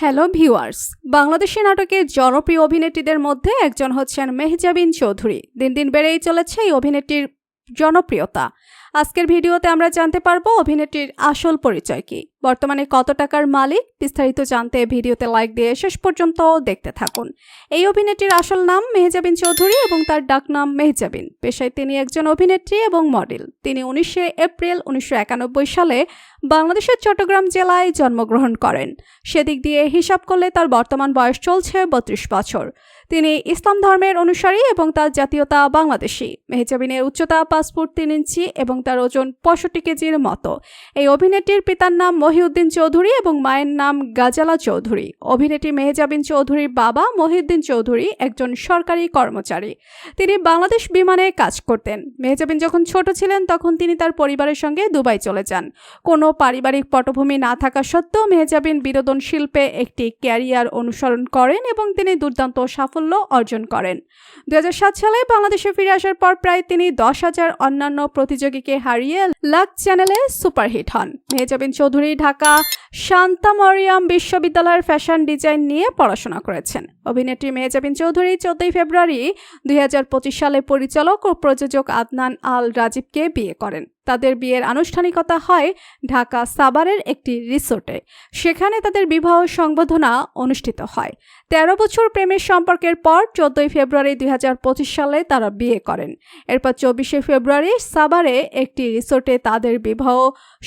Hello viewers, Bangladeshi নাটকের জনপ্রিয় অভিনেত্রীদের মধ্যে একজন হচ্ছেন মেহজাবিন চৌধুরী। দিন দিন বেড়েই চলেছে এই অভিনেত্রীর জনপ্রিয়তা। আজকের ভিডিওতে আমরা জানতে পারবো অভিনেত্রীর আসল পরিচয় কি, বর্তমানে কত টাকার মালিক। বিস্তারিত জানতে ভিডিওতে লাইক দিয়ে শেষ পর্যন্ত দেখতে থাকুন। এই অভিনেত্রীর আসল নাম মেহজাবিন চৌধুরী এবং তার ডাকনাম মেহজাবিন। পেশায় তিনি একজন অভিনেত্রী এবং মডেল। তিনি 19 এপ্রিল 1991 সালে বাংলাদেশের চট্টগ্রাম জেলায় জন্মগ্রহণ করেন। সেদিক দিয়ে হিসাব করলে তার বর্তমান বয়স চলছে 32 বছর। তিনি ইসলাম ধর্মের অনুসারী এবং তার জাতীয়তা বাংলাদেশি। মেহজাবিনের উচ্চতা 5 ফুট 3 ইঞ্চি এবং তার ওজন 65 কেজির মতো। এই অভিনেত্রীর পিতার নাম মহিউদ্দিন চৌধুরী এবং মায়ের নাম গাজালা চৌধুরী। অভিনেত্রী মেহজাবিন চৌধুরীর বাবা মহিউদ্দিন চৌধুরী একজন সরকারি কর্মচারী। তিনি বাংলাদেশ বিমানে কাজ করতেন। মেহজাবিন যখন ছোট ছিলেন তখন তিনি তার পরিবারের সঙ্গে দুবাই চলে যান। কোনো পারিবারিক পটভূমি না থাকা সত্ত্বেও মেহজাবিন বিনোদন শিল্পে একটি ক্যারিয়ার অনুসরণ করেন এবং তিনি দুর্দান্ত সাফল্য অর্জন করেন। 2007 সালে বাংলাদেশে ফিরে আসার পর প্রায় তিনি 10,000 অন্যান্য প্রতিযোগীকে হারিয়ে লাক চ্যানেলে সুপারহিট হন। মেহজাবিন চৌধুরী ঢাকা শান্তা মরিয়াম বিশ্ববিদ্যালয়ের ফ্যাশন ডিজাইন নিয়ে পড়াশোনা করেছেন। অভিনেত্রী মেহজাবিন চৌধুরী 14 ফেব্রুয়ারি 2025 সালে পরিচালক ও প্রযোজক আদনান আল রাজীবকে বিয়ে করেন। তাদের বিয়ের আনুষ্ঠানিকতা হয় ঢাকা সাভারের একটি রিসোর্টে। সেখানে তাদের বিবাহ সংবর্ধনা অনুষ্ঠিত হয়। 13 বছর প্রেমের সম্পর্কের পর 14 ফেব্রুয়ারি 2025 সালে তারা বিয়ে করেন। এরপর 24 ফেব্রুয়ারি সাভারে একটি রিসোর্টে তাদের বিবাহ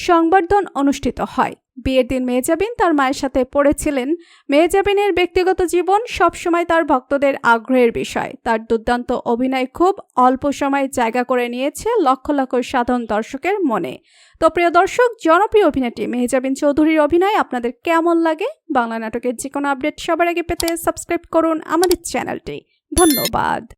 সংবর্ধনা অনুষ্ঠিত হয়। বিয়ের দিন মেহজাবিন তার মায়ের সাথে পড়েছিলেন। মেহজাবিনের ব্যক্তিগত জীবন সবসময় তার ভক্তদের আগ্রহের বিষয়। তার দুর্দান্ত অভিনয় খুব অল্প সময়ে জায়গা করে নিয়েছে লক্ষ লক্ষ সাধারণ দর্শকের মনে। তো প্রিয় দর্শক, জনপ্রিয় অভিনেত্রী মেহজাবিন চৌধুরীর অভিনয় আপনাদের কেমন লাগে? বাংলা নাটকের যে কোনো আপডেট সবার আগে পেতে সাবস্ক্রাইব করুন আমাদের চ্যানেলটি। ধন্যবাদ।